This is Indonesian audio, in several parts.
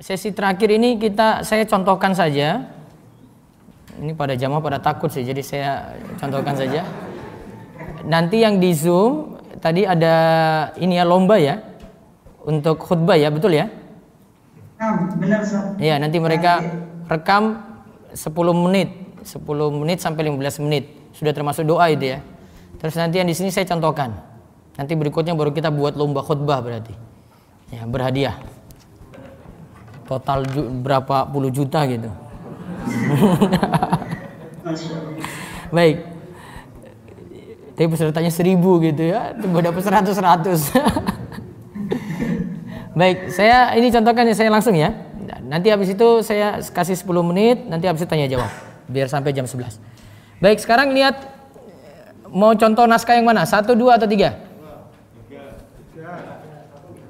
Sesi terakhir ini saya contohkan saja. Ini pada jamaah pada takut sih, jadi saya contohkan saja. Nanti yang di Zoom tadi ada ini ya, lomba ya untuk khutbah ya, betul ya? Benar, Ustaz. Iya, nanti mereka rekam 10 menit sampai 15 menit. Sudah termasuk doa itu ya. Terus nanti yang di sini saya contohkan. Nanti berikutnya baru kita buat lomba khutbah berarti. Ya, berhadiah. Total berapa puluh juta gitu. Baik. Tapi pesertanya 1000 gitu ya. Tiba dapat 100. Baik, saya ini contohkan ya, saya langsung ya. Nanti habis itu saya kasih 10 menit, nanti habis itu tanya jawab. Biar sampai jam 11. Baik, sekarang lihat mau contoh naskah yang mana? 1, 2 atau 3?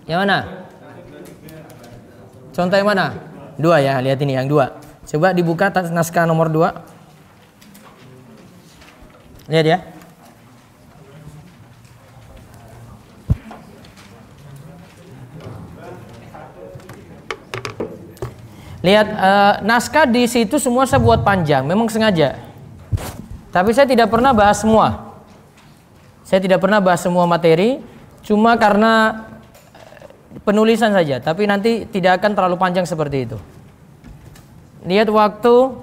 Yang mana? Contoh yang mana? 2 ya, lihat ini yang 2. Coba dibuka naskah nomor 2. Lihat ya. Lihat naskah di situ semua saya buat panjang, memang sengaja. Tapi saya tidak pernah bahas semua. Saya tidak pernah bahas semua materi, cuma karena penulisan saja, tapi nanti tidak akan terlalu panjang seperti itu. Lihat waktu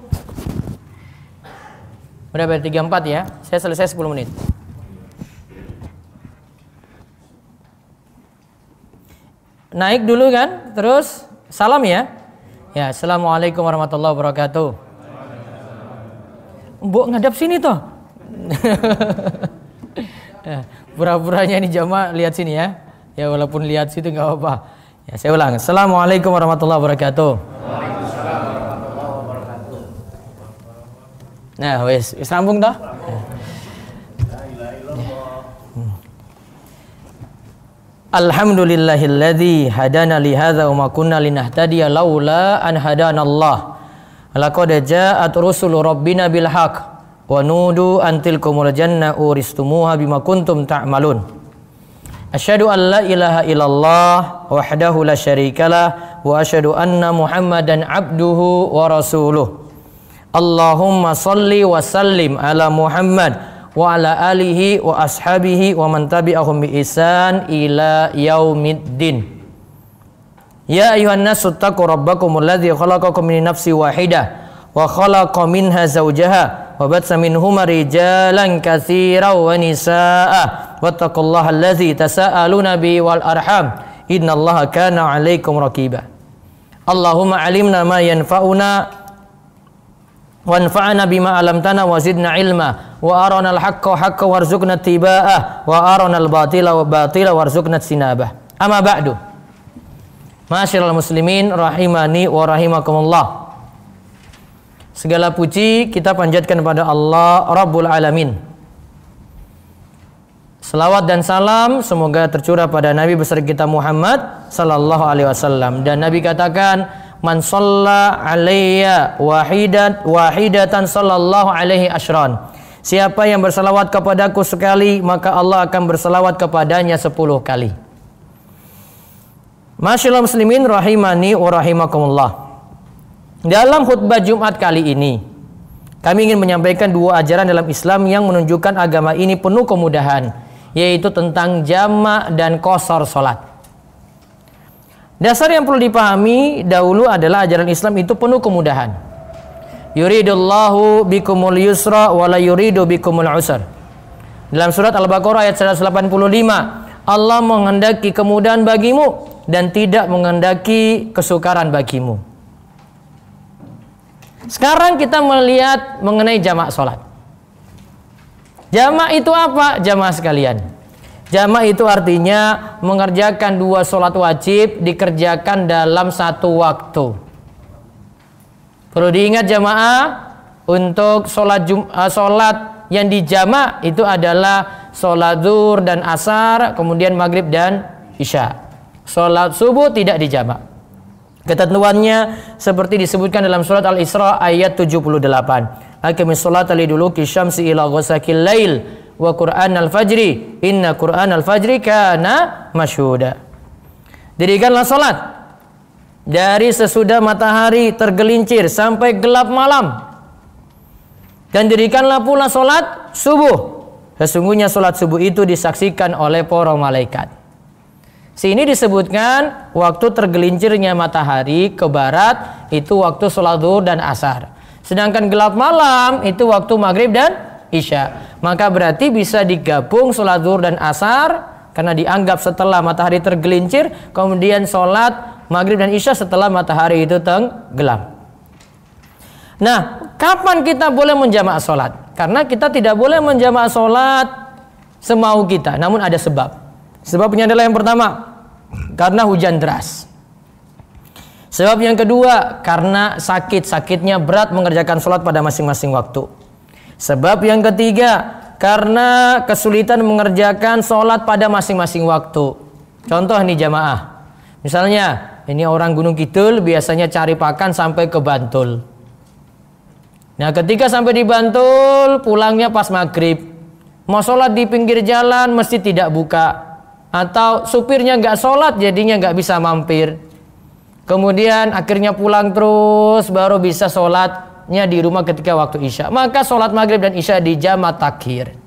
berapa? 34 ya. Saya selesai 10 menit. Naik dulu kan, terus salam ya. Ya, assalamualaikum warahmatullahi wabarakatuh. Mbok ngadap sini toh. Pura-puranya ini jamaah lihat sini ya. Ya walaupun lihat situ nggak apa-apa. Ya saya ulang. Assalamualaikum warahmatullahi wabarakatuh. Waalaikumsalam warahmatullahi wabarakatuh. Nah, wes rampung dah. Alhamdulillahilladzi hadana li hadza wa ma kunna linahtadiya laula an hadanallah. Laqad ja'at rusulu rabbina bil haqq wa nudu an tilkumul janna uristumuha bima kuntum ta'malun. Asyhadu an la ilaha illallah wahdahu la syarikalah wa asyhadu anna Muhammadan abduhu wa rasuluh. Allahumma salli wa sallim ala Muhammad wa ala alihi wa ashabihi wa man tabi'ahum bi ihsan ila yaumiddin. Ya ayuhan nasu taqu rabbakumul ladzi khalaqakum min nafsin wahidah wa khalaqa minha zawjaha wa batsa minhuma rijalan katsiran wa nisaa'a wattaqullaha allazi tasaaluna bihi wal arham innallaha kana 'alaikum raqiba. Allahumma 'allimna ma yanfa'una wanfa'na bima 'allamtana wa zidna ilma wa arana al-haqqa haqqan warzuqna ittiba'ah wa arana al-batila warzuqna ijtinabah. Amma ba'du. Ma'asyiral muslimin rahimani wa rahimakumullah. Segala puji kita panjatkan kepada Allah Rabbul Alamin. Selawat dan salam semoga tercurah pada Nabi besar kita Muhammad sallallahu alaihi wasallam. Dan Nabi katakan, man shalla alayya wahidatan sallallahu alaihi asyran. Siapa yang bersalawat kepadaku sekali, maka Allah akan bersalawat kepadanya 10 kali. Masyaallah muslimin rahimani wa rahimakumullah. Dalam khutbah Jumat kali ini, kami ingin menyampaikan 2 ajaran dalam Islam yang menunjukkan agama ini penuh kemudahan, yaitu tentang jamak dan qasar salat. Dasar yang perlu dipahami dahulu adalah ajaran Islam itu penuh kemudahan. Yuridullahu bikumul yusra wa la yuridu bikumul usra. Dalam surat Al-Baqarah ayat 185, Allah menghendaki kemudahan bagimu dan tidak menghendaki kesukaran bagimu. Sekarang kita melihat mengenai jamak salat. Jamak itu apa? Jamaah sekalian. Jamak itu artinya mengerjakan 2 sholat wajib dikerjakan dalam 1 waktu. Perlu diingat jamaah, untuk sholat yang dijamak itu adalah sholat zuhur dan asar, kemudian maghrib dan isya. Sholat subuh tidak dijamak. Ketentuannya seperti disebutkan dalam surat Al-Isra ayat 78. Aqimis sholata liduluki syamsi ila ghasaqil lail wa Qur'an al-fajri inna Qur'an al-fajri kana masyhuda. Dirikanlah salat dari sesudah matahari tergelincir sampai gelap malam. Dan dirikanlah pula solat subuh. Sesungguhnya solat subuh itu disaksikan oleh para malaikat. Sini disebutkan waktu tergelincirnya matahari ke barat itu waktu solat zuhur dan asar. Sedangkan gelap malam itu waktu maghrib dan isya. Maka berarti bisa digabung solat zuhur dan asar karena dianggap setelah matahari tergelincir, kemudian solat maghrib dan isya setelah matahari itu tenggelam. Nah, kapan kita boleh menjamaah solat? Karena kita tidak boleh menjamaah solat semau kita, namun ada sebab. Sebabnya adalah yang pertama, karena hujan deras. Sebab yang kedua, karena sakitnya berat mengerjakan solat pada masing-masing waktu. Sebab yang ketiga, karena kesulitan mengerjakan solat pada masing-masing waktu. Contoh nih jamaah, misalnya ini orang Gunung Kidul biasanya cari pakan sampai ke Bantul. Nah, ketika sampai di Bantul, pulangnya pas maghrib. Mau sholat di pinggir jalan mesti tidak buka. Atau supirnya nggak sholat jadinya nggak bisa mampir. Kemudian akhirnya pulang terus baru bisa sholatnya di rumah ketika waktu isya. Maka sholat maghrib dan isya di jama' takhir.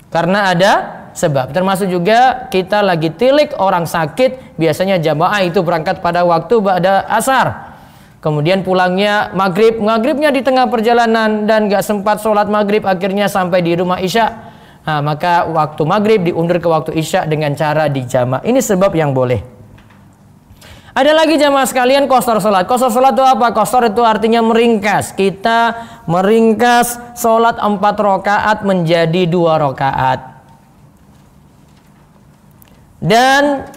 Karena ada sebab, termasuk juga kita lagi tilik orang sakit, biasanya jamaah itu berangkat pada waktu ba'da asar. Kemudian pulangnya maghribnya di tengah perjalanan dan gak sempat sholat maghrib, akhirnya sampai di rumah isya. Nah, maka waktu maghrib diundur ke waktu isya dengan cara dijama'. Ini sebab yang boleh. Ada lagi jamaah sekalian qashar sholat. Qashar sholat itu apa? Qashar itu artinya meringkas. Kita meringkas sholat 4 rakaat menjadi 2 rakaat. Dan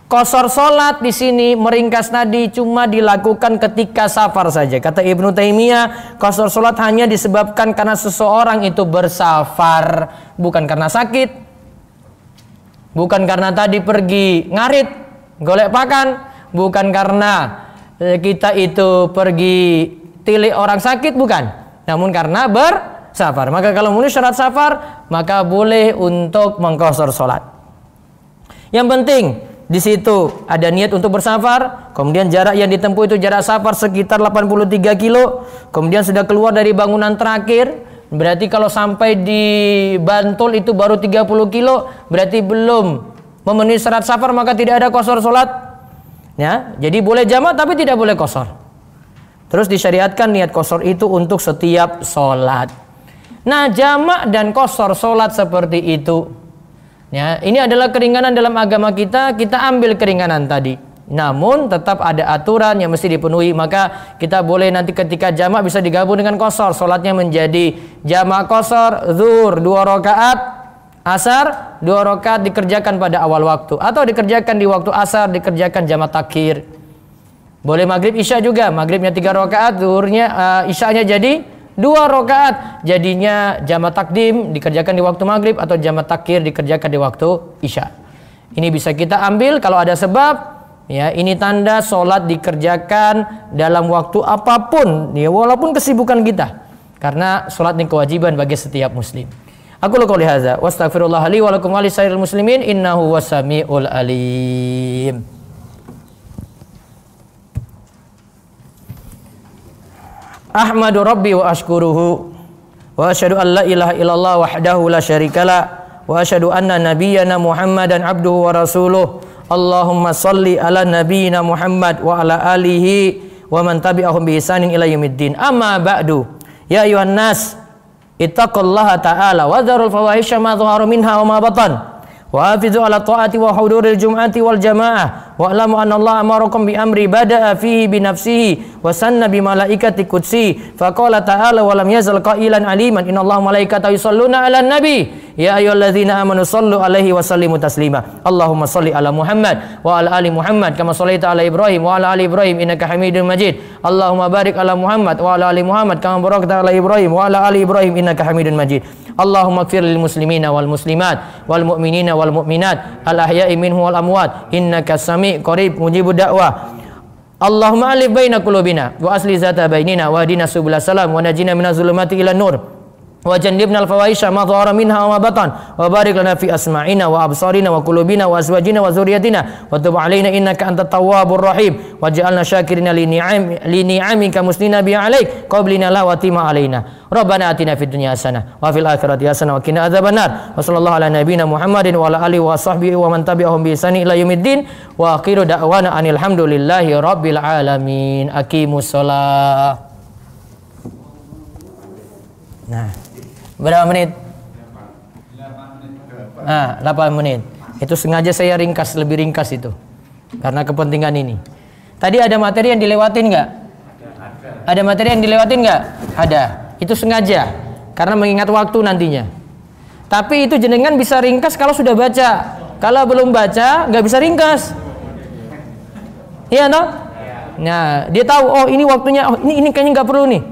qashar sholat di sini meringkas tadi cuma dilakukan ketika safar saja. Kata Ibnu Taimiyah, qashar sholat hanya disebabkan karena seseorang itu bersafar, bukan karena sakit, bukan karena tadi pergi ngarit, golek pakan, bukan karena kita itu pergi tilik orang sakit, bukan, namun karena bersafar. Maka kalau memenuhi syarat safar, maka boleh untuk mengqashar sholat. Yang penting di situ ada niat untuk bersafar, kemudian jarak yang ditempuh itu jarak safar sekitar 83 kilo, kemudian sudah keluar dari bangunan terakhir, berarti kalau sampai di Bantul itu baru 30 kilo, berarti belum memenuhi syarat safar, maka tidak ada qashar sholat. Ya, jadi boleh jamaah tapi tidak boleh qashar. Terus disyariatkan niat qashar itu untuk setiap sholat. Nah, jamaah dan qashar sholat seperti itu. Ya, ini adalah keringanan dalam agama kita ambil keringanan tadi. Namun tetap ada aturan yang mesti dipenuhi. Maka kita boleh nanti ketika jamak bisa digabung dengan qashar. Sholatnya menjadi jamak qashar, zuhur 2 rakaat, asar 2 rakaat dikerjakan pada awal waktu. Atau dikerjakan di waktu asar, dikerjakan jamak takhir. Boleh maghrib isya juga. Maghribnya 3 rakaat, zuhurnya isyanya jadi 2 rakaat, jadinya jamak takdim dikerjakan di waktu maghrib atau jamak takhir dikerjakan di waktu isya. Ini bisa kita ambil kalau ada sebab. Ya, ini tanda sholat dikerjakan dalam waktu apapun, ya, walaupun kesibukan kita. Karena sholat ini kewajiban bagi setiap muslim. Aku qouli hadza wa astaghfirullah li wa lakum wa lisairil muslimin innahu was-sami'ul alim. Ahmadu Rabbi wa ashkuruhu wa asyhadu an la ilaha illallah wahdahu la syarikalah wa asyhadu anna nabiyyana Muhammadan abduhu wa rasuluh. Allahumma salli ala nabiyyina Muhammad wa ala alihi wa man tabi'ahum bi ihsanin ila yaumiddin. Amma ba'du. Ya ayuhan nas, ittaqullaha ta'ala wa dzarul fawahisha ma dhahara minha wa ma batan. Wa hafizu ala ta'ati wa huduril jum'ati wal jamaah wa alamu anna Allah amarakum bi amri bada'a fihi bi nafsihi wa sanna bi malaikati qudsi fa qala ta'ala wa lam yazal qailan aliman inna Allah malaikatahu yusalluna 'alan nabi ya ayyuhalladzina amanu sallu 'alaihi wa sallimu taslima. Allahumma salli ala Muhammad wa ala ali Muhammad kama shallaita ala Ibrahim wa ala ali Ibrahim innaka Hamidum Majid. Allahumma barik ala Muhammad wa ala ali Muhammad kama barakta ala Ibrahim wa ala ali Ibrahim innaka Hamidum Majid. Allahumma ighfir lil muslimina wal muslimat wal mu'minina wal mu'minat al ahya'i minhum wal amwat innaka sami' qarib mujibud da'wah. Allahumma alif baina qulubina wa asli zata bainina wa hdina subul salam wa najina minaz zulumati ilan nur wa jannibnal fawahisha ma dhahara minha wa ma batan wa barik lana fi asma'ina wa absarina wa qulubina wa azwajina wa dzurriyyatina wa tub 'alaina innaka antat tawwabur rahim waj'alna syakirina li ni'amika musnina bi 'alaik qablina la wa tima 'alaina rabbana atina fid dunya hasanah wa fil akhirati hasanah wa qina adzabannar wa sallallahu ala nabiyyina Muhammadin wa ala alihi wa sahbihi wa man tabi'ahum bi ihsan ila yaumiddin wa akhiru da'wana anil hamdulillahi rabbil alamin. Aqimus shalah. Nah, berapa menit? 8 menit. Itu sengaja saya ringkas, lebih ringkas itu. Karena kepentingan ini. Tadi ada materi yang dilewatin nggak? Ada materi yang dilewatin nggak? Ada. Itu sengaja. Karena mengingat waktu nantinya. Tapi itu jenengan bisa ringkas kalau sudah baca. Kalau belum baca, nggak bisa ringkas. Iya toh? Nah, dia tahu, oh ini waktunya, oh ini kayaknya nggak perlu nih.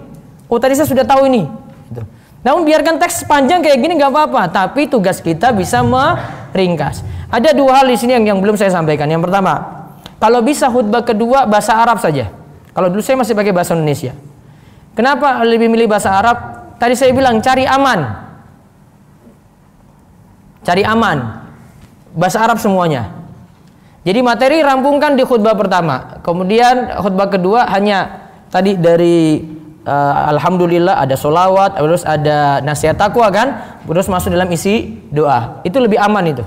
Oh tadi saya sudah tahu ini. Gitu. Namun biarkan teks panjang kayak gini nggak apa-apa, tapi tugas kita bisa meringkas. Ada 2 hal di sini yang belum saya sampaikan. Yang pertama, kalau bisa khutbah kedua bahasa Arab saja. Kalau dulu saya masih pakai bahasa Indonesia. Kenapa lebih milih bahasa Arab? Tadi saya bilang cari aman. Cari aman. Bahasa Arab semuanya. Jadi materi rampungkan di khutbah pertama. Kemudian khutbah kedua hanya tadi dari alhamdulillah, ada solawat, terus ada nasihat takwa kan, terus masuk dalam isi doa. Itu lebih aman itu.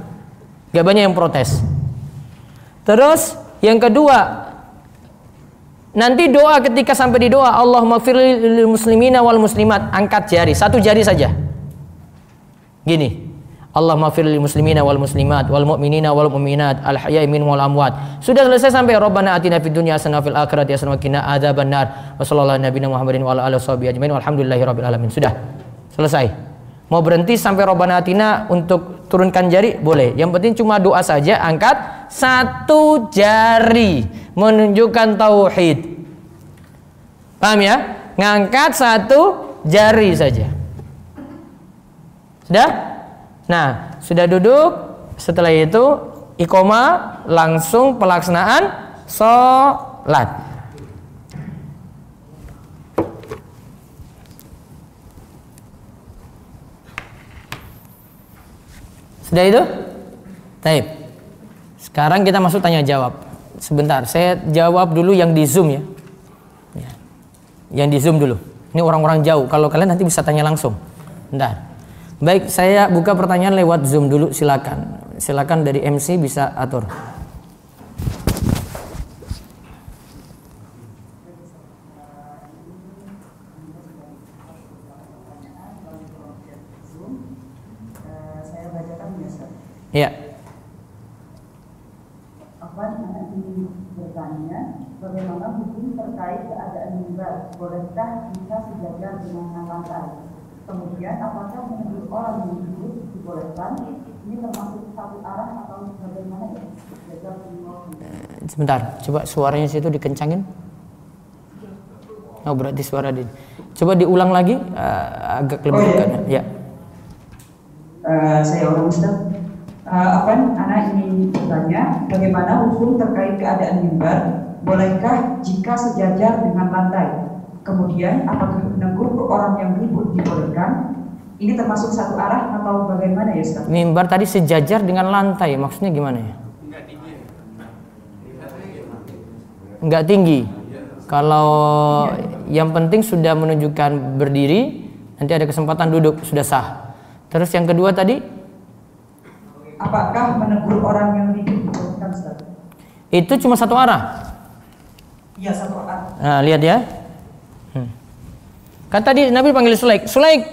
Gak banyak yang protes. Terus yang kedua, nanti doa ketika sampai di doa Allahumma ighfir lil muslimina wal muslimat, angkat jari, 1 jari saja. Gini. Allahumma ighfir lil muslimina wal muslimat wal mu'minina wal mu'minat al ahya'i minhum wal amwat. Sudah selesai sampai Rabbana atina fid dunya hasanah fil akhirati hasanah wa qina adzabannar. Wa sallallahu ala nabiyina Muhammadin wa ala alihi washabihi ajmain. Walhamdulillahirabbil alamin. Sudah. Selesai. Mau berhenti sampai Rabbana atina untuk turunkan jari boleh. Yang penting cuma doa saja, angkat 1 jari menunjukkan tauhid. Paham ya? Ngangkat 1 jari saja. Sudah? Nah, sudah duduk, setelah itu iqomah, langsung pelaksanaan sholat. Sudah itu? Baik. Sekarang kita masuk tanya jawab. Sebentar, saya jawab dulu yang di Zoom ya. Yang di Zoom dulu. Ini orang-orang jauh. Kalau kalian nanti bisa tanya langsung. Bentar. Baik, saya buka pertanyaan lewat Zoom dulu, silakan. Silakan dari MC bisa atur. Saya bacakan ya, Ustaz. Iya. Ini bertanya, bagaimana hukum terkait keadaan mimbar? Bolehkah jika sejajar dengan lantai? Kemudian apakah menegur orang yang duduk dibolehkan? Ini termasuk satu arah atau bagaimana ya? Sebentar, coba suaranya situ dikencangin. Oh berarti suara di. Coba diulang lagi agak lebih dekat. Ya. Saya orang Ustaz. Anak ini bertanya, bagaimana hukum terkait keadaan mimbar? Bolehkah jika sejajar dengan lantai? Kemudian apakah menegur orang yang ribut dibolehkan? Ini termasuk satu arah atau bagaimana ya Ustaz? Mimbar tadi sejajar dengan lantai, maksudnya gimana ya? Enggak tinggi. Kalau yang penting sudah menunjukkan berdiri, nanti ada kesempatan duduk, sudah sah. Terus yang kedua tadi? Apakah menegur orang yang ribut dibolehkan Ustaz? Itu cuma satu arah. Iya, satu arah. Nah, lihat ya. Kan tadi Nabi panggil Sulaik, Sulaik,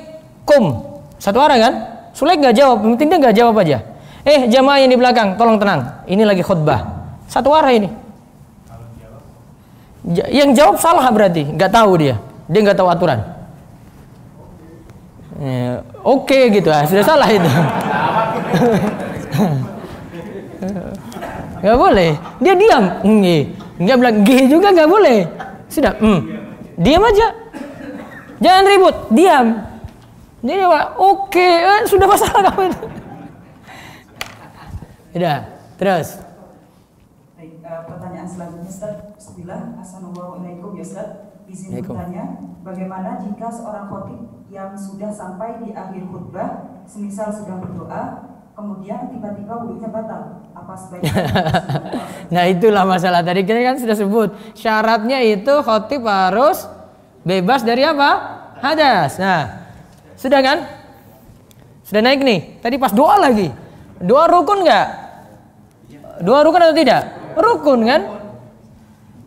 kum, satu arah kan? Sulaik nggak jawab, penting dia nggak jawab aja. Jamaah yang di belakang, tolong tenang, ini lagi khutbah, satu arah ini. Yang jawab salah berarti, nggak tahu dia nggak tahu aturan. Oke gitu, sudah salah itu. Nggak boleh, dia diam, nggak bilang G juga nggak boleh. Sudah, diam aja. Jangan ribut, diam. Jadi oke, sudah masalah kamu itu. Udah, terus. Baik, pertanyaan selanjutnya Ustaz. Bismillah, assalamualaikum ya Ustaz. Izin bertanya, bagaimana jika seorang khotib yang sudah sampai di akhir khutbah, semisal sedang berdoa, kemudian tiba-tiba wudunya batal? Apa sebaiknya? Nah itulah masalah tadi kita kan sudah sebut. Syaratnya itu khotib harus bebas dari apa? Hadas. Nah, sudah kan? Sudah naik nih. Tadi pas doa lagi. Doa rukun nggak? Doa rukun atau tidak? Rukun kan?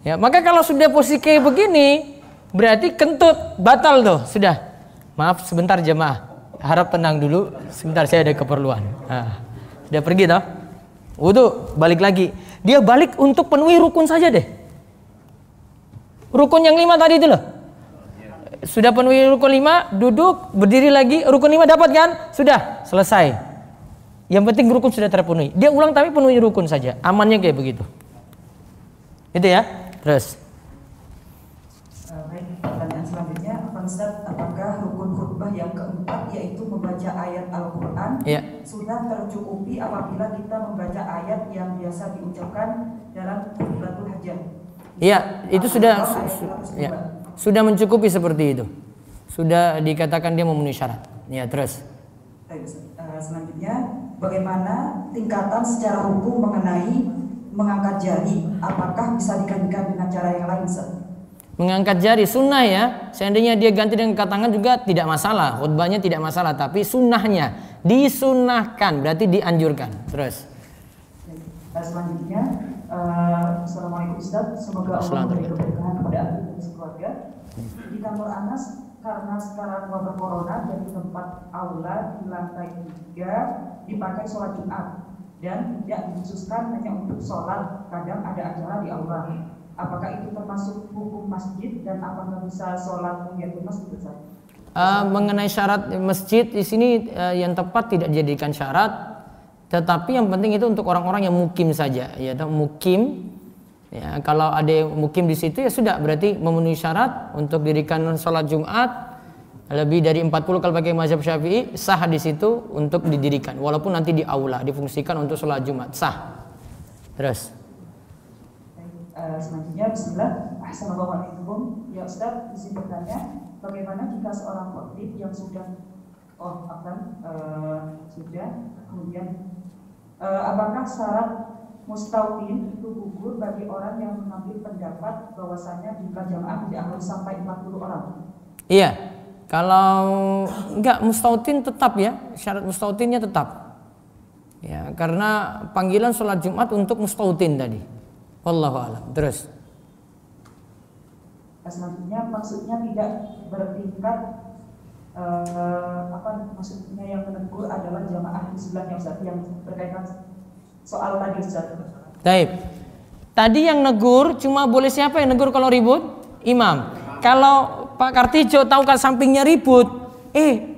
Ya, maka kalau sudah posisi kayak begini, berarti kentut, batal tuh, sudah. Maaf sebentar jemaah, harap tenang dulu, sebentar saya ada keperluan. Nah, sudah pergi toh, wudu, balik lagi. Dia balik untuk penuhi rukun saja deh. Rukun yang 5 tadi itu loh. Sudah penuhi rukun 5, duduk, berdiri lagi, rukun 5 dapat kan? Sudah, selesai. Yang penting rukun sudah terpenuhi. Dia ulang tapi penuhi rukun saja, amannya kayak begitu. Itu ya. Terus. Baik, pertanyaan selanjutnya, Ustaz, apakah rukun khutbah yang keempat yaitu membaca ayat Al-Quran sudah tercukupi apabila kita membaca ayat yang biasa diucapkan dalam khutbatul hajat? Iya, itu sudah mencukupi seperti itu. Sudah dikatakan dia memenuhi syarat. Ya, terus. Selanjutnya, bagaimana tingkatan secara hukum mengenai mengangkat jari, apakah bisa digantikan dengan cara yang lain, Ustaz? Mengangkat jari sunnah ya. Seandainya dia ganti dengan angkat tangan juga tidak masalah. Khutbahnya tidak masalah, tapi sunnahnya disunnahkan, berarti dianjurkan. Terus. Selanjutnya, Assalamualaikum Ustaz, semoga Allah memberi keberkahan kepada Anda dan sekeluarga. Di kantor Anas, karena sekarang wabah corona dan di tempat aula di lantai 3 dipakai sholat Jumat dan tidak dikhususkan hanya untuk sholat, kadang ada acara di aula. Apakah itu termasuk hukum masjid dan apakah bisa sholat menghadap masjid? Mengenai syarat masjid di sini yang tepat tidak dijadikan syarat, tetapi yang penting itu untuk orang-orang yang mukim saja, ya, mukim. Ya, kalau ada yang mukim di situ ya sudah, berarti memenuhi syarat untuk dirikan sholat Jumat. Lebih dari 40 kalau pakai mazhab Syafi'i sah di situ untuk didirikan, walaupun nanti di aula difungsikan untuk sholat Jumat, sah. Terus. Selanjutnya, Bismillah. Assalamualaikum. Ya Ustaz, izin bertanya, bagaimana jika seorang khotib yang sudah kemudian apakah syarat mustautin itu gugur bagi orang yang mengambil pendapat bahwasanya jumlah jamaah tidak harus sampai 40 orang? Iya. Kalau enggak mustautin tetap ya, syarat mustautinnya tetap. Ya, karena panggilan sholat Jumat untuk mustautin tadi. Wallahu a'lam. Terus. Selanjutnya maksudnya tidak bertingkat maksudnya yang menegur adalah jamaah di sebelahnya Ustaz yang berkaitan soal tadi Ustaz. Baik. Tadi yang negur cuma boleh siapa yang negur kalau ribut? Imam. Kalau Pak Kartijo tahu kan sampingnya ribut,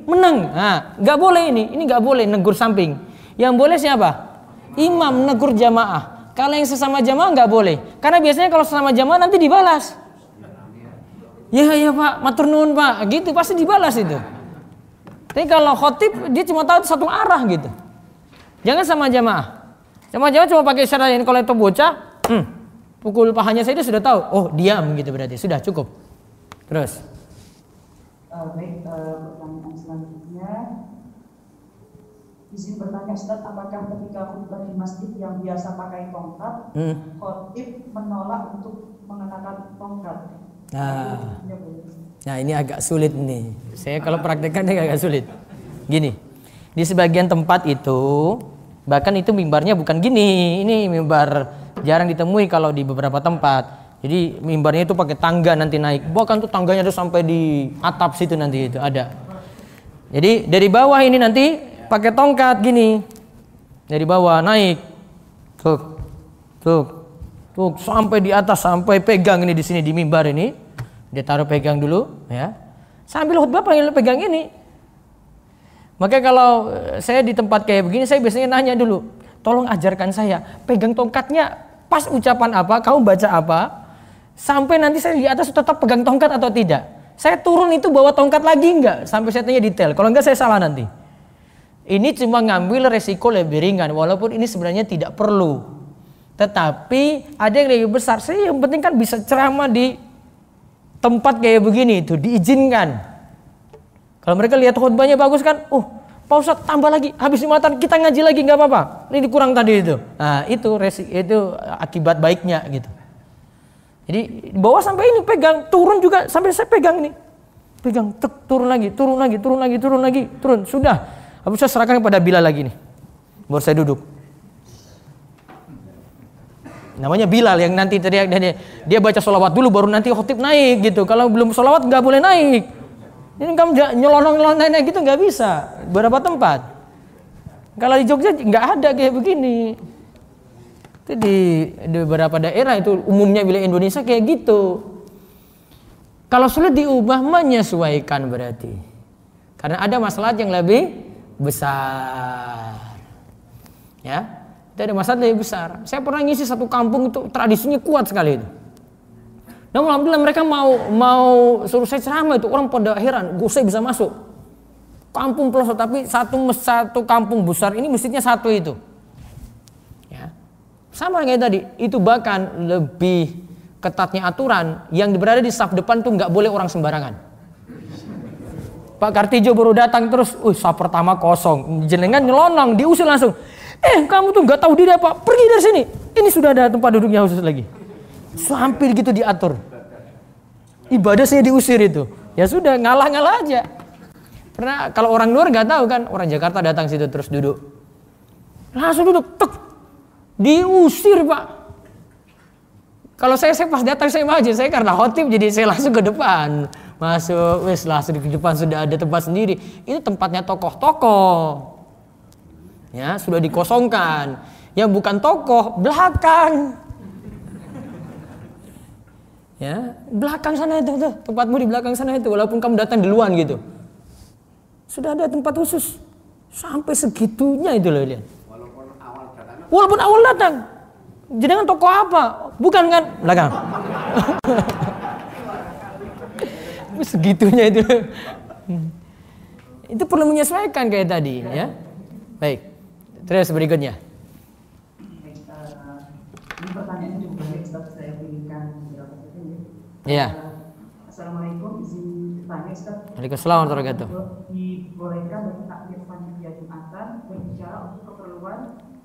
menang. Nah, nggak boleh ini nggak boleh negur samping. Yang boleh siapa? Imam negur jamaah. Kalau yang sesama jamaah nggak boleh, karena biasanya kalau sesama jamaah nanti dibalas. Ya Pak, matur nuwun Pak, gitu pasti dibalas itu. Tapi kalau khotib dia cuma tahu satu arah gitu. Jangan sama jamaah. Sama jamaah cuma pakai isyarat ini, kalau itu bocah, pukul pahanya saja sudah tahu. Oh diam gitu berarti sudah cukup. Terus. Baik, pertanyaan selanjutnya. Izin bertanya Ustaz, apakah ketika khutbah di masjid yang biasa pakai tongkat, khotib menolak untuk mengenakan tongkat? Nah ini agak sulit nih. Saya kalau praktekkan ini agak sulit. Gini, di sebagian tempat itu bahkan itu mimbarnya bukan gini. Ini mimbar jarang ditemui kalau di beberapa tempat. Jadi mimbarnya itu pakai tangga nanti naik. Bahkan tuh tangganya tuh sampai di atap situ nanti itu ada. Jadi dari bawah ini nanti pakai tongkat gini. Dari bawah naik. Tuh sampai di atas, sampai pegang ini di sini di mimbar ini. Dia taruh pegang dulu ya. Sambil khutbah pegang ini. Maka kalau saya di tempat kayak begini saya biasanya nanya dulu, tolong ajarkan saya pegang tongkatnya pas ucapan apa, kamu baca apa, sampai nanti saya di atas tetap pegang tongkat atau tidak. Saya turun itu bawa tongkat lagi enggak, sampai saya tanya detail. Kalau enggak saya salah nanti. Ini cuma ngambil resiko lebih ringan, walaupun ini sebenarnya tidak perlu. Tetapi ada yang lebih besar. Saya yang penting kan bisa ceramah di tempat kayak begini itu diizinkan. Kalau mereka lihat khutbahnya bagus kan, Pak Ustadz tambah lagi, habis Jumatan kita ngaji lagi nggak apa-apa. Ini kurang tadi itu. Nah itu akibat baiknya gitu. Jadi bawa sampai ini pegang, turun juga sampai saya pegang ini, pegang, turun lagi, turun. Sudah, habis saya serahkan kepada Bilal lagi nih, baru saya duduk. Namanya Bilal yang nanti teriak dia baca sholawat dulu baru nanti khotib naik gitu. Kalau belum sholawat nggak boleh naik. Ini kamu nyelonong naik gitu nggak bisa. Beberapa tempat. Kalau di Jogja nggak ada kayak begini. Itu di beberapa daerah itu umumnya wilayah Indonesia kayak gitu. Kalau sulit diubah menyesuaikan berarti. Karena ada masalah yang lebih besar. Ya. Itu ada masalah lebih besar. Saya pernah ngisi satu kampung itu tradisinya kuat sekali itu. Namun alhamdulillah mereka mau suruh saya ceramah itu orang pada heran, saya bisa masuk. Kampung pelosok tapi satu kampung besar ini masjidnya satu itu. Ya. Sama kayak tadi, itu bahkan lebih ketatnya aturan yang berada di saf depan tuh nggak boleh orang sembarangan. Pak Kartijo baru datang terus, saf pertama kosong, jenengan nyelonong, diusir langsung. Kamu tuh nggak tahu diri apa? Pergi dari sini. Ini sudah ada tempat duduknya khusus lagi. Hampir gitu diatur. Ibadah saya diusir itu. Ya sudah ngalah aja. Karena kalau orang luar nggak tahu kan, orang Jakarta datang situ terus duduk. Langsung duduk, tek. Diusir Pak. Kalau saya pas datang saya maju, saya karena khotib jadi saya langsung ke depan. Masuk, langsung di depan sudah ada tempat sendiri. Ini tempatnya tokoh-tokoh. Ya, sudah dikosongkan. Yang bukan tokoh, belakang. Ya, belakang sana itu tuh, tempatmu di belakang sana itu walaupun kamu datang duluan gitu. Sudah ada tempat khusus. Sampai segitunya itu loh lihat. Walaupun awal datang. Jangan tokoh apa? Bukan kan? Belakang. Segitunya itu. Itu perlu menyesuaikan kayak tadi ya. Baik. Terus berikutnya. Ini pertanyaannya cukup banyak, Ustaz. Saya pilihkan beberapa saja ya. Iya. Assalamualaikum, izin tanya Ustaz. Waalaikumsalam warahmatullahi wabarakatuh. Dibolehkan bagi takmir panitia Jumatan berbicara untuk keperluan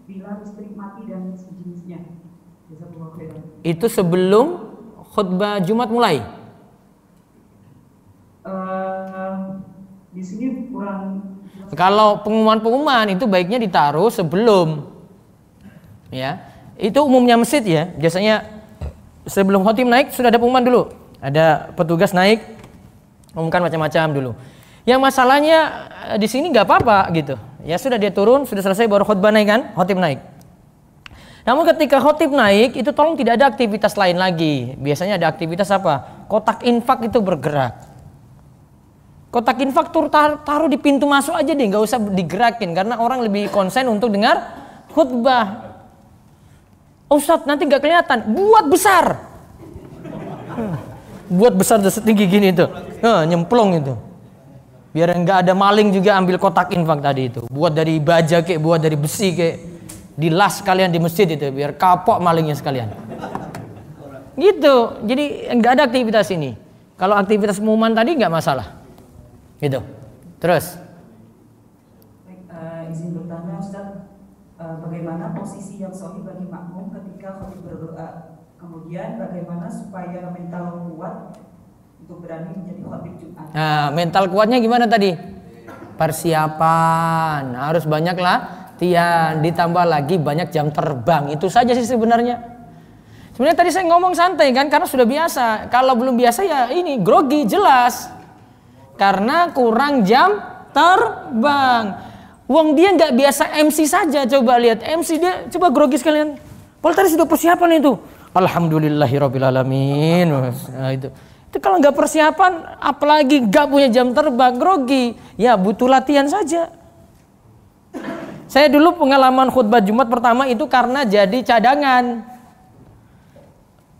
bila listrik mati dan sejenisnya? Jazakallahu khairan. Itu sebelum khutbah Jumat mulai. Di sini kurang. Kalau pengumuman itu baiknya ditaruh sebelum, ya. Itu umumnya masjid ya. Biasanya sebelum khotib naik sudah ada pengumuman dulu. Ada petugas naik, umumkan macam-macam dulu. Yang masalahnya di sini nggak apa-apa gitu. Ya sudah dia turun, sudah selesai baru khutbah naik kan, khotib naik. Namun ketika khotib naik itu tolong tidak ada aktivitas lain lagi. Biasanya ada aktivitas apa? Kotak infak itu bergerak. Kotak infak taruh di pintu masuk aja deh, nggak usah digerakin karena orang lebih konsen untuk dengar khutbah. Ustadz nanti nggak kelihatan, buat besar, buat besar setinggi gini itu, nyemplung itu, biar nggak ada maling juga ambil kotak infak tadi itu. Buat dari baja kek, buat dari besi kek, dilas kalian di masjid itu, biar kapok malingnya sekalian. Gitu, jadi nggak ada aktivitas ini. Kalau aktivitas pengumuman tadi nggak masalah. Gitu. Terus. Izin bertanya Ustaz, bagaimana posisi yang sahih bagi makmum ketika khotib berdoa? Kemudian bagaimana supaya mental kuat untuk berani menjadi khotib Jumat? Nah, mental kuatnya gimana tadi? Persiapan, harus banyak latihan, ditambah lagi banyak jam terbang. Itu saja sih sebenarnya. Sebenarnya tadi saya ngomong santai kan karena sudah biasa. Kalau belum biasa ya ini grogi jelas. Karena kurang jam terbang. Wong dia nggak biasa MC saja, coba lihat MC dia, coba grogi sekalian. Padahal tadi sudah persiapan itu. Alhamdulillahirabbil alamin. Nah, itu kalau nggak persiapan, apalagi nggak punya jam terbang, grogi. Ya butuh latihan saja. Saya dulu pengalaman khutbah Jumat pertama itu karena jadi cadangan.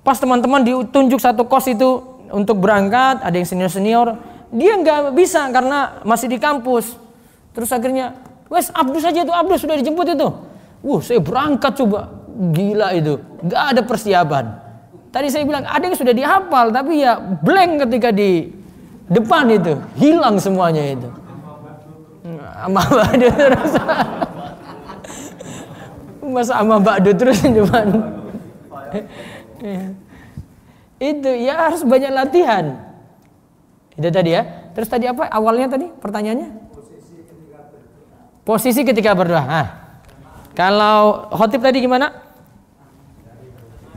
Pas teman-teman ditunjuk satu kos itu untuk berangkat, ada yang senior-senior. Dia nggak bisa karena masih di kampus. Terus akhirnya, wes Abdus aja tuh, Abdus sudah dijemput itu. Saya berangkat coba, gila itu, nggak ada persiapan. Tadi saya bilang ada yang sudah dihafal tapi ya blank ketika di depan itu, hilang semuanya itu. Amma ba'du terus. Masa amma ba'du terus di depan. Itu ya harus banyak latihan. Itu tadi ya. Terus tadi apa awalnya tadi pertanyaannya? Posisi ketika berdoa. Nah, kalau khotib tadi gimana?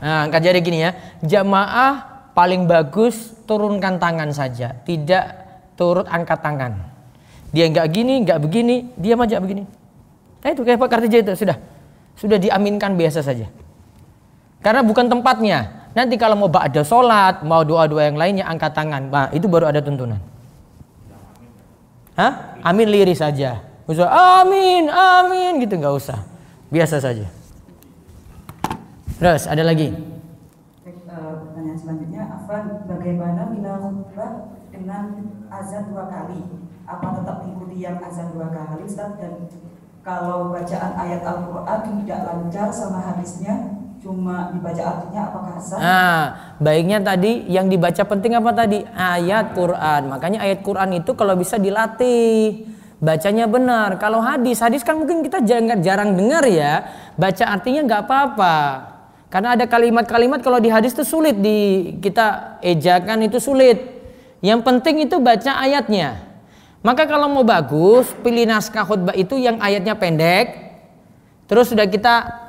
Nah, angkat jari gini ya. Jamaah paling bagus turunkan tangan saja, tidak turut angkat tangan. Dia nggak gini, nggak begini, dia aja begini. Nah itu kayak Pak Kartija itu sudah diaminkan biasa saja. Karena bukan tempatnya. Nanti kalau mau ba'da sholat, mau doa-doa yang lainnya angkat tangan. Nah, itu baru ada tuntunan. Hah? Amin liris saja. Usah amin, amin gitu nggak usah. Biasa saja. Terus ada lagi. Pertanyaan selanjutnya, Afwan, bagaimana bila khutbah dengan azan 2 kali? Apa tetap mengikuti yang azan 2 kali, Ustaz? Dan kalau bacaan ayat Al-Quran tidak lancar sama hadisnya, cuma dibaca artinya, apakah sah? Nah, baiknya tadi yang dibaca penting apa tadi? Ayat Quran. Makanya ayat Quran itu kalau bisa dilatih, bacanya benar. Kalau hadis kan mungkin kita jarang dengar ya. Baca artinya nggak apa-apa. Karena ada kalimat-kalimat kalau di hadis itu sulit kita ejakan, itu sulit. Yang penting itu baca ayatnya. Maka kalau mau bagus, pilih naskah khutbah itu yang ayatnya pendek. Terus sudah kita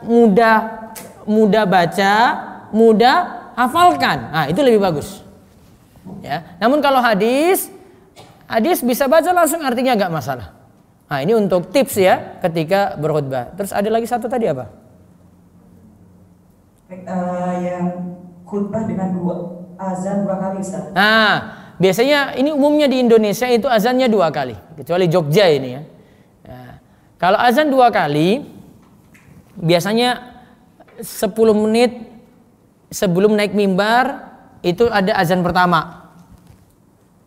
mudah baca, mudah hafalkan. Nah, itu lebih bagus. Ya. Namun kalau hadis bisa baca langsung artinya nggak masalah. Nah, ini untuk tips ya ketika berkhutbah. Terus ada lagi satu tadi apa? Yang khutbah dengan azan 2 kali, Ustaz. Nah, biasanya ini umumnya di Indonesia itu azannya 2 kali, kecuali Jogja ini ya. Nah, kalau azan 2 kali, biasanya 10 menit sebelum naik mimbar itu ada azan pertama.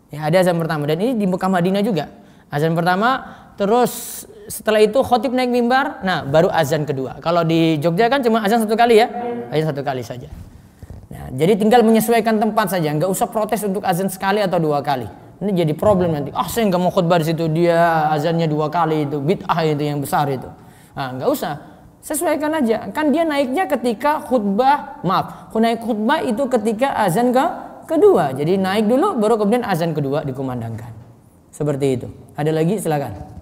Ya, ada azan pertama dan ini di Mekah Madinah juga. Azan pertama, terus setelah itu khotib naik mimbar, nah baru azan kedua. Kalau di Jogja kan cuma azan 1 kali ya, azan 1 kali saja. Nah, jadi tinggal menyesuaikan tempat saja, nggak usah protes untuk azan sekali atau 2 kali. Ini jadi problem nanti. Saya nggak mau khutbah di situ, dia azannya 2 kali itu bid'ah itu yang besar itu. Nah, nggak usah, sesuaikan aja. Kan dia naiknya ketika khutbah, naik khutbah itu ketika azan kedua. Jadi naik dulu, baru kemudian azan kedua dikumandangkan. Seperti itu. Ada lagi silakan.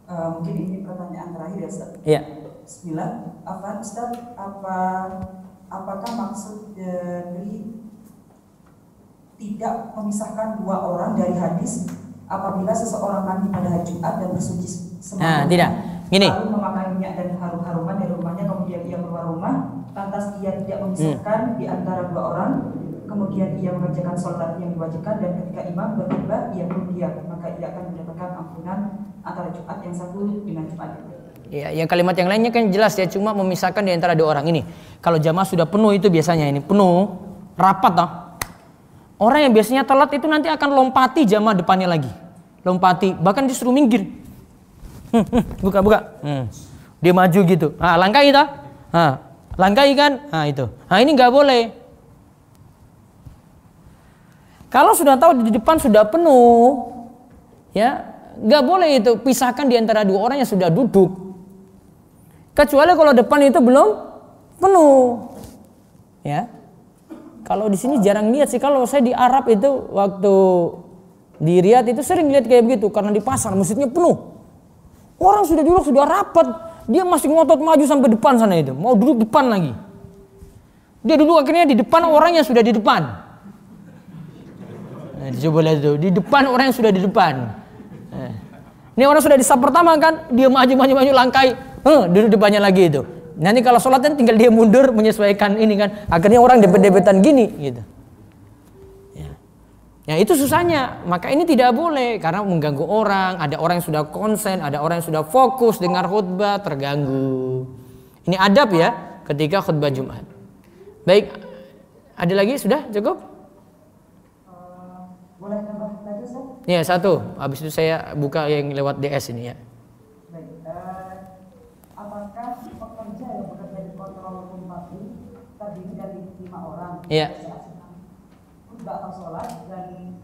Mungkin ini pertanyaan terakhir ya, Ustaz. Iya. Bismillah. Afwan, Ustaz, apakah maksud dari tidak memisahkan 2 orang dari hadis apabila seseorang mandi pada hari Jumat dan bersuci semalam? Nah, tidak. Gini. Lalu memakai minyak dan harum-haruman dari rumahnya, kemudian ia keluar rumah, lantas ia tidak memisahkan di antara 2 orang, kemudian ia mengerjakan sholat yang diwajibkan dan ketika imam berkhutbah ia pun diam, maka ia akan mendapatkan ampunan antara Jumat yang satu dengan Jumat yang lain. Ya, yang kalimat yang lainnya kan jelas ya, cuma memisahkan di antara 2 orang ini. Kalau jamaah sudah penuh itu biasanya ini penuh, rapat toh. Orang yang biasanya telat itu nanti akan lompati jamaah depannya lagi. Lompati, bahkan disuruh minggir. Buka. Dia maju gitu. Langkai toh. Langkai kan? Itu. Ini nggak boleh. Kalau sudah tahu di depan sudah penuh, ya nggak boleh itu pisahkan di antara 2 orang yang sudah duduk. Kecuali kalau depan itu belum penuh, ya. Kalau di sini jarang lihat sih. Kalau saya di Arab itu waktu di Riyadh itu sering lihat kayak begitu karena di pasar masjidnya penuh. Orang sudah duduk sudah rapat, dia masih ngotot maju sampai depan sana itu, mau duduk depan lagi. Dia duduk akhirnya di depan orang yang sudah di depan. Nah, coba lihat tuh, di depan orang yang sudah di depan. Ini orang sudah di saf pertama kan, dia maju langkai, duduk depannya lagi itu. Nanti kalau sholat kan tinggal dia mundur menyesuaikan ini kan, akhirnya orang dempet-dempetan gini gitu. Ya itu susahnya, maka ini tidak boleh karena mengganggu orang. Ada orang yang sudah konsen, ada orang yang sudah fokus dengar khutbah terganggu. Ini adab ya ketika khutbah Jumat. Baik, ada lagi sudah cukup? Boleh tambah lagi, Ustaz? Ya, 1. Habis itu saya buka yang lewat DS ini ya. Baik, apakah pekerja yang bekerja di kontrol rumah terdiri dari 5 orang Iya. khutbah atau sholat dan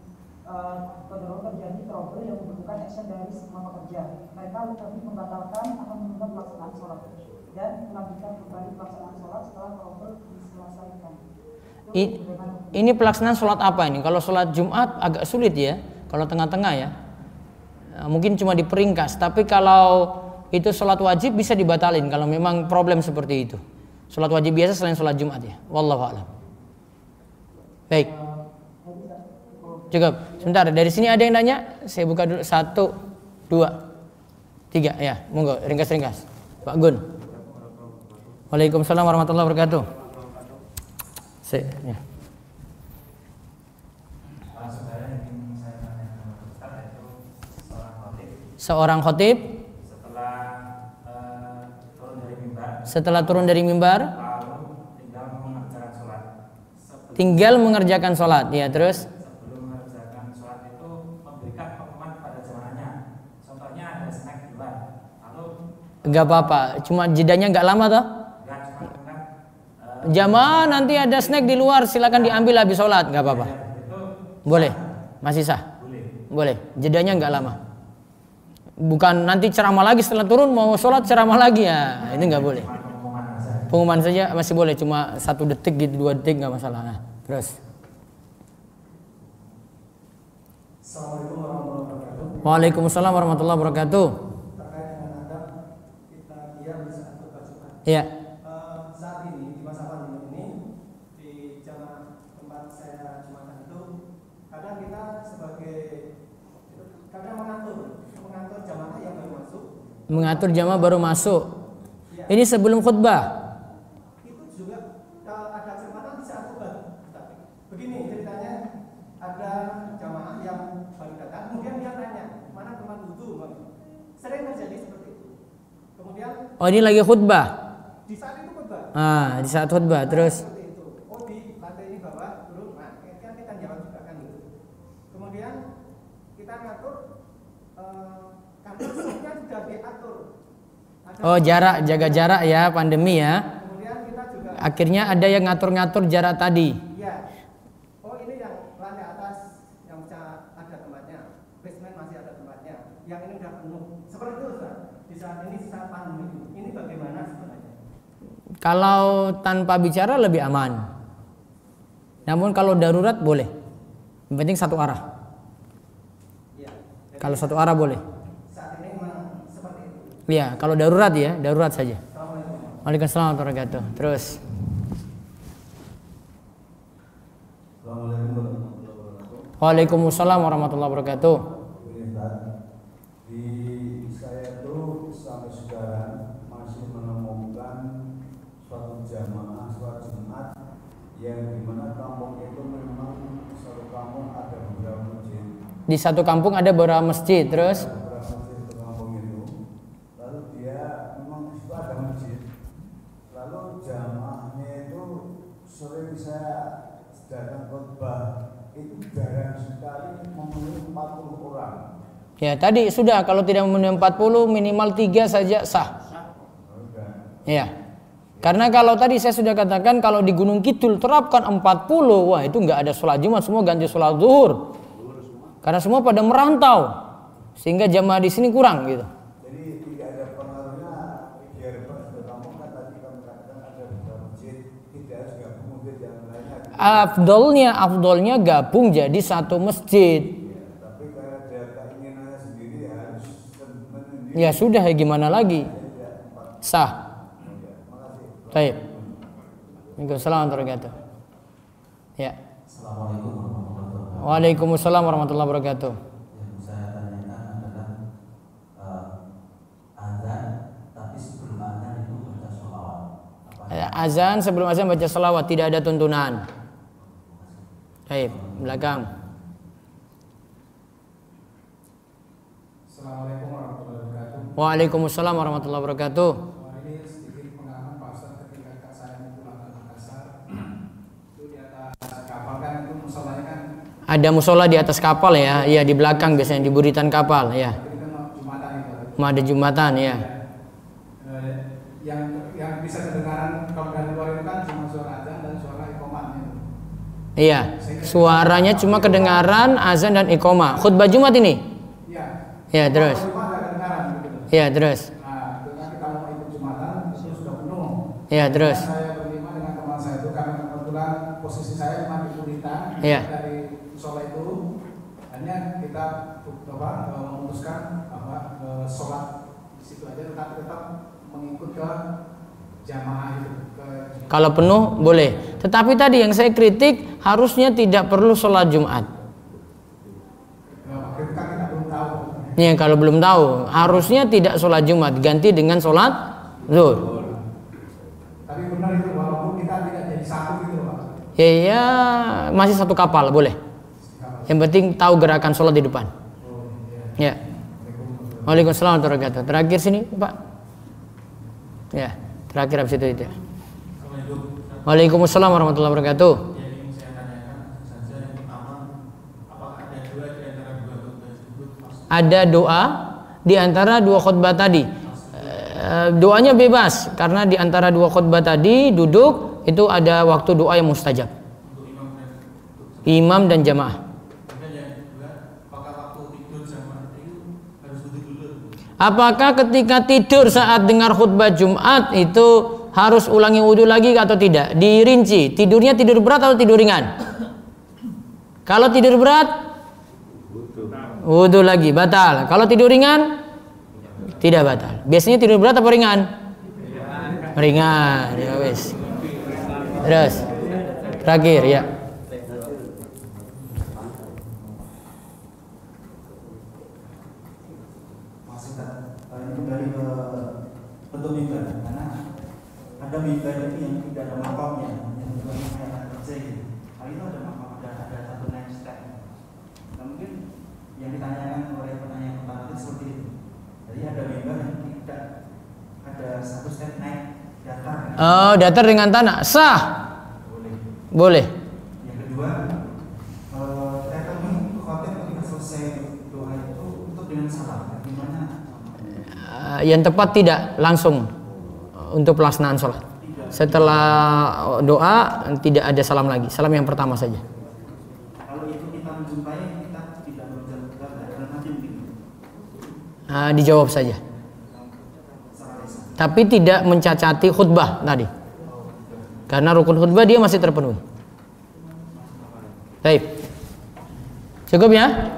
cenderung terjadi trouble yang membutuhkan action dari semua pekerja. Mereka lebih membatalkan atau menunda pelaksanaan sholat dan melanjutkan kembali pelaksanaan sholat setelah trouble diselesaikan. Ini pelaksanaan sholat apa ini? Kalau sholat Jumat agak sulit ya, kalau tengah-tengah ya. Mungkin cuma diperingkas, tapi kalau itu sholat wajib bisa dibatalin kalau memang problem seperti itu. Sholat wajib biasa selain sholat Jumat ya. Wallahu a'lam. Baik. Cukup. Sebentar, dari sini ada yang nanya? Saya buka dulu. 1, 2, 3. Ya, monggo ringkas-ringkas. Pak Gun. Waalaikumsalam warahmatullahi wabarakatuh. Ya. Seorang khotib setelah turun dari mimbar tinggal mengerjakan sholat. Ya, terus sebelum mengerjakan sholat itu memberikan pengumuman pada jamaahnya. Contohnya ada snack di luar. Lalu enggak apa-apa, cuma jedanya enggak lama toh? enggak, cuma kan Jamaah nanti ada snack di luar, silakan diambil habis sholat, enggak apa-apa. Boleh, masih sah. Boleh, jedanya enggak lama. Bukan nanti ceramah lagi setelah turun mau sholat ceramah lagi ya, ini nggak boleh. Pengumuman saja masih boleh, cuma 1 detik gitu, 2 detik nggak masalah. Nah, terus. Assalamualaikum warahmatullahi wabarakatuh. Waalaikumsalam warahmatullahi wabarakatuh. Terkait dengan adab kita diam di saat khutbah Jumat. Iya. Saat ini di masa pandemi ini di jamaah tempat saya Jumatan itu kadang kita sebagai kadang mengatur jamaah yang baru masuk. Mengatur jamaah baru masuk. Ini sebelum khutbah. Itu juga ada kesempatan di saat khutbah. Begini ceritanya, ada jamaah yang baru datang, kemudian dia tanya, mana tempat wudu? Sering terjadi seperti itu. Kemudian Oh, ini lagi khutbah. di saat itu khutbah. Di saat khutbah terus. Seperti itu. Oh, di lantai ini bawah turun. Nah, kan kita jawab juga kan gitu. Kemudian kita ngatur karena semuanya sudah diatur. Oh, jarak, jaga jarak ya, pandemi ya. Kemudian kita juga Akhirnya ada yang ngatur-ngatur jarak tadi. iya. Oh, ini yang lantai atas yang bisa ada tempatnya. Basement masih ada tempatnya. Yang ini udah penuh. Seperti itu, Ustaz. Di saat ini saat pandemi. Ini bagaimana sebenarnya? Kalau tanpa bicara lebih aman. Namun kalau darurat boleh. Yang penting satu arah. Iya. Kalau satu arah boleh. Saat ini memang seperti itu. Iya, kalau darurat ya, darurat saja. Assalamualaikum. Waalaikumsalam warahmatullahi wabarakatuh. Terus. Waalaikumsalam warahmatullahi wabarakatuh. Di saya itu sampai sekarang masih menemukan suatu jamaah sholat Jumat yang dimana kampung itu memang satu kampung ada beberapa masjid. Di satu kampung ada beberapa masjid, terus Beberapa masjid di kampung itu. Lalu dia memang itu ada masjid. Lalu jamaahnya itu sering saya datang khutbah itu jarang sekali memenuhi 40 orang. ya tadi sudah kalau tidak memenuhi 40 minimal 3 saja sah. Ya. Karena kalau tadi saya sudah katakan kalau di Gunung Kidul terapkan 40, wah itu nggak ada sholat Jumat, semua ganti sholat zuhur. Karena semua pada merantau, sehingga jamaah di sini kurang gitu. Jadi tidak ada pengaruhnya biar sudah kamu kan tadi kamu katakan ada beberapa masjid tidak harus gabung masjid yang lainnya. Afdolnya gabung jadi satu masjid. Ya, tapi karena ada keinginannya sendiri harus menyendiri. Ya sudah, ya gimana lagi? Sah. Baik. Waalaikumsalam warahmatullahi wabarakatuh. Ya. Assalamualaikum warahmatullahi wabarakatuh. Waalaikumsalam warahmatullahi wabarakatuh. Yang saya tanyakan adalah azan, tapi sebelum azan itu baca sholawat. Azan sebelum azan baca salawat, tidak ada tuntunan. Baik, belakang. Assalamualaikum warahmatullahi wabarakatuh. Waalaikumsalam warahmatullahi wabarakatuh. Ini sedikit pengalaman Pak Ustaz ketika saya pulang ke Makassar. Itu di atas kapal kan itu musolanya kan. Ada musola di atas kapal ya, iya di belakang biasanya di buritan kapal ya. Itu kan Jumatan itu. Ada jumatan ya. Yang bisa kedengaran kalau dari luar itu kan cuma suara azan dan suara iqamat. Iya, suaranya cuma kedengaran azan dan iqamah. Khutbah Jumat ini. Iya. Ya, terus. Cuma ada kedengaran gitu. Ya, terus. Nah, ketika kita mau ikut Jumatan, itu sudah penuh. Ya, terus. Saya berlima dengan teman saya itu karena kebetulan posisi saya cuma di Purita Iya. dari sholat itu, hanya kita memutuskan bahwa sholat di situ aja tetap mengikut ke jamaah itu. Kalau penuh boleh. Tetapi tadi yang saya kritik harusnya tidak perlu sholat Jumat. Ketika kita belum tahu. Ya, kalau belum tahu harusnya tidak sholat Jumat, ganti dengan sholat zuhur. Tapi benar itu walaupun kita tidak jadi satu gitu Pak. Ya, masih satu kapal boleh. Yang penting tahu gerakan sholat di depan. Ya. Waalaikumsalam warahmatullahi wabarakatuh. Terakhir sini Pak. Ya, terakhir habis itu ya. Waalaikumsalam warahmatullahi wabarakatuh. Jadi yang saya tanyakan saja yang pertama, apakah ada doa di antara dua khutbah tersebut? Ada doa di antara dua khutbah tadi. Doanya bebas karena di antara dua khutbah tadi duduk itu ada waktu doa yang mustajab. Untuk Imam dan jamaah. Kemudian yang kedua, apakah waktu tidur jamaah itu harus duduk dulu? Apakah ketika tidur saat dengar khutbah Jumat itu harus ulangi wudhu lagi atau tidak? Dirinci, tidurnya tidur berat atau tidur ringan? Kalau tidur berat, wudhu lagi, batal. Kalau tidur ringan, tidak batal. Biasanya tidur berat apa ringan? Ringan, ya wes. Terus, terakhir ya. Kembali ke bentuk mimbar, karena ada mimbar itu yang tidak ada makamnya, yang bukan kayak kerja gitu. Kalau itu ada makam, ada satu next step. Nah, mungkin yang ditanyakan oleh penanya pertama itu seperti itu. Jadi ada mimbar yang tidak ada satu step naik datar. Oh, datar dengan tanah sah. Boleh. Yang kedua, rekening khotib ketika selesai doa itu tutup dengan salam. Gimana? Yang tepat tidak langsung untuk pelaksanaan sholat. Setelah doa tidak ada salam lagi. Salam yang pertama saja. Kalau itu kita menjumpai, kita tidak menjawab dan nanti mungkin Dijawab saja. Tapi tidak mencacati khutbah tadi. Karena rukun khutbah dia masih terpenuhi. Baik. Cukup ya?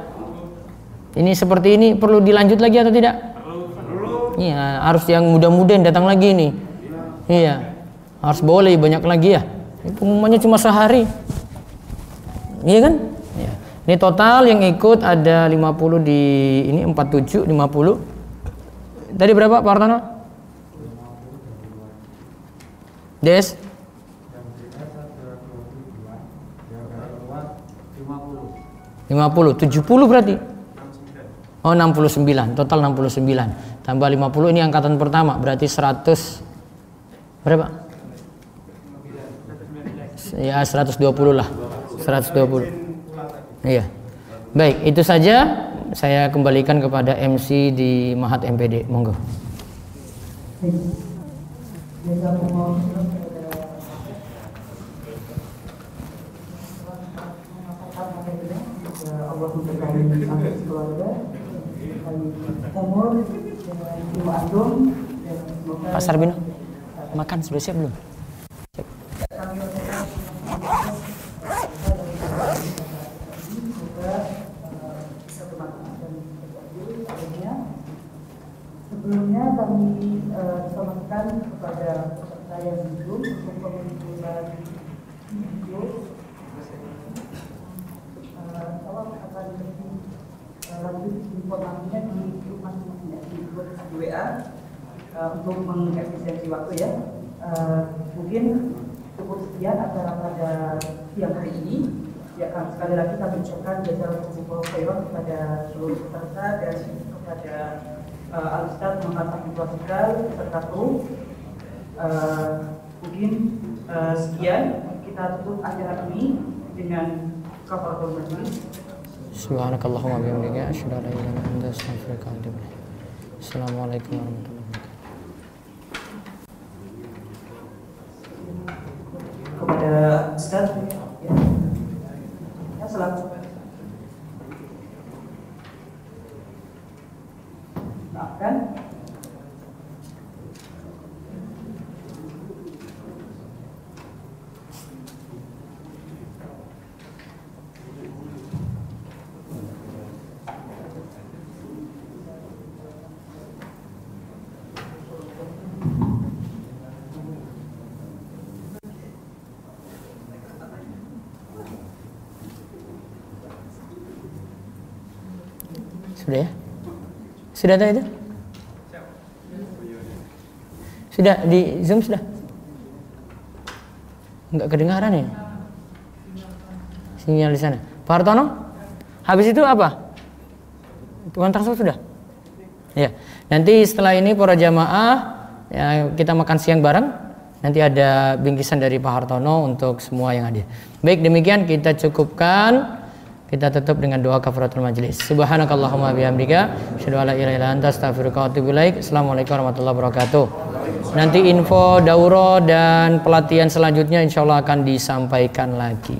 Ini seperti ini perlu dilanjut lagi atau tidak? Iya, harus yang muda-muda yang datang lagi nih. Iya. Harus boleh banyak lagi ya. Ini pengumumannya cuma sehari. Iya kan? Iya. Ini total yang ikut ada 50 di ini 47 50. Tadi berapa Pak Artano? Des? 50, 70 berarti. Oh 69, total 69. Tambah 50 ini angkatan pertama, berarti 100 berapa? Ya 120 lah. 120. Iya. Baik, itu saja. Saya kembalikan kepada MC di Mahat MPD. Monggo. Allah memberkahi sampai keluarga, umur, ilmu antum, Pak Sarbino, makan sudah siap belum? Siap. Sebelumnya kami sampaikan kepada peserta yang belum untuk pengumpulan video. Tolong akan lebih lanjut informasinya di grup masing-masing, di grup WA untuk mengefisiensi waktu ya. Mungkin cukup sekian acara pada siang hari ini. Ya, sekali lagi kami ucapkan jazakumullahu khairan kepada seluruh peserta dan kepada Al-Ustaz Muhammad Abdul Fikar serta kru. Mungkin sekian kita tutup acara ini dengan kafaratul majlis. Subhanakallahumma wa bihamdika asyhadu an la ilaha illa anta astaghfiruka wa atubu ilaik. Assalamualaikum warahmatullahi wabarakatuh. Kepada Ustaz ya. Silakan. Sudah ya? Sudah tahu itu? Sudah di Zoom sudah? Enggak kedengaran ya? Sinyal di sana. Pak Hartono? Habis itu apa? Tuan transfer sudah? Ya. Nanti setelah ini para jamaah ya, kita makan siang bareng. Nanti ada bingkisan dari Pak Hartono untuk semua yang hadir. Baik, demikian kita cukupkan. Kita tutup dengan doa kafaratul majelis. Subhanakallahumma bihamdika, asyhadu an la ilaha illa anta, astaghfiruka wa atubu ilaik. Assalamualaikum warahmatullahi wabarakatuh. Nanti info daurah dan pelatihan selanjutnya insyaallah akan disampaikan lagi.